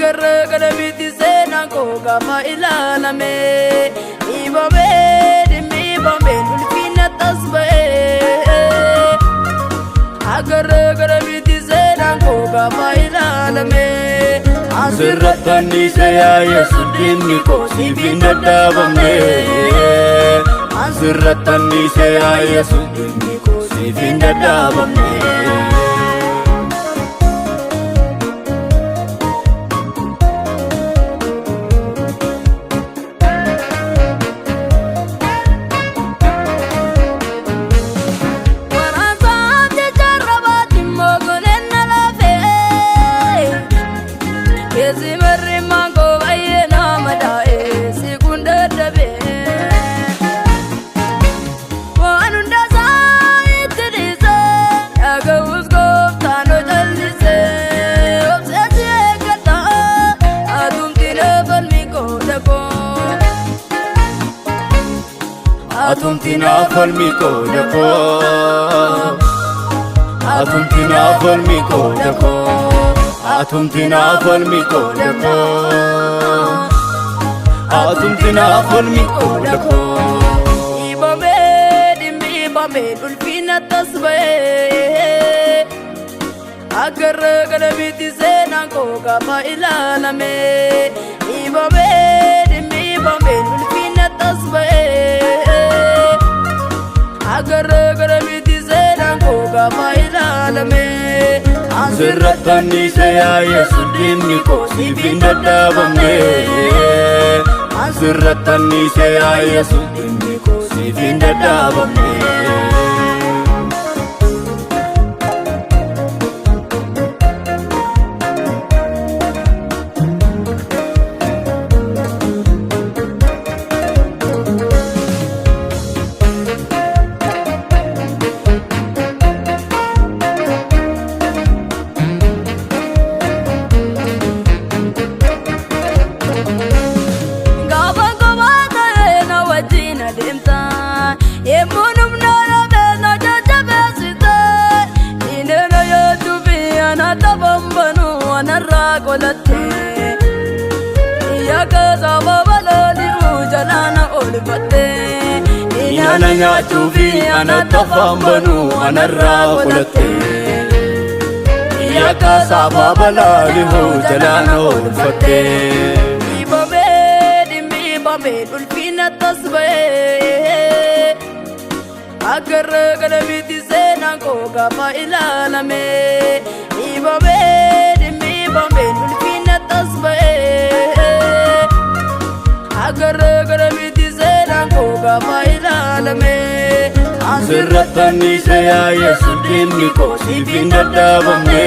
agarra gadabiti seenaan koo gaafa ilaalame dhiibame ulfina tasba'ee agarra gadabiti seenaan koo gaafa ilaalame asirratti yaa Yesuus dhimmi koo siif hin dadhabamne asirratti yaa Yesuus dhimmi koo siif hin dadhabamne. Atumtina falmi ko dako, atumtina falmi ko dako, atumtina falmi ko dako, atumtina falmi ko dako. Ibame ulfina tasba'ee agarra gadabiti seenaan koo gaafa ilaalame ibame ulfina tasba'ee agarra gadabiti seenaan koo gaafa ilaalame asirratti yaa Yesuus dhimmi koo siif hin dadhabamne asirratti yaa Yesuus dhimmi koo siif hin dadhabamne. Inana nyaachuufi anatti afaan banuu anarraa qolatte yakka saafaa balaalihuu jalaan oolfatte. Dhiibame ulfina tasba'ee agarra gadabiti seenaan koo gaafa ilaalame dhiibame ulfina tasba'ee agarra gadabiti seenaan koo gaafa ilaalame asirratti yaa Yesuus dhimmi koo siif hin dadhabamne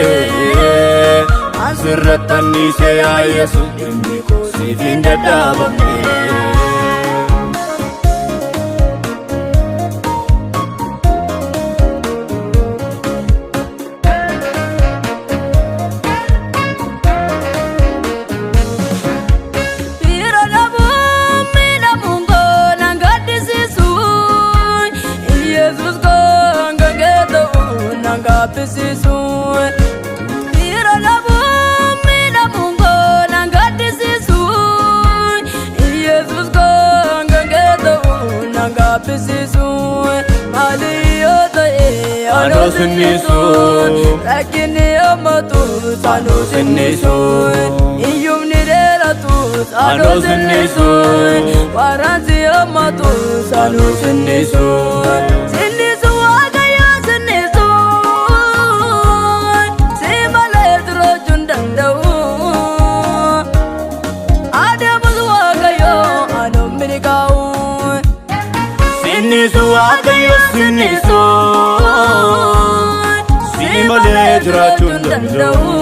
asirratti yaa Yesuus dhimmi koo siif hin dadhabamne. Mira la mira mungo nangadisisu Jesus gangedo nangapisisu aliyota anosinisu lakini amatu sanosinisu iyumni delatu anosinisu waranzi amatu sanosinisu Sinisu akayo sinisu simale jiraachuu danda'u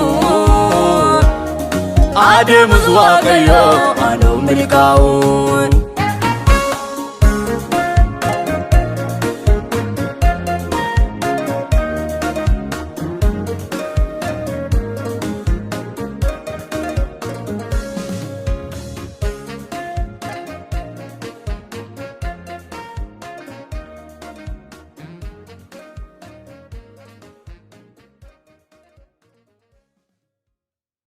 adeemus waaqayyo anoo milkaa'u.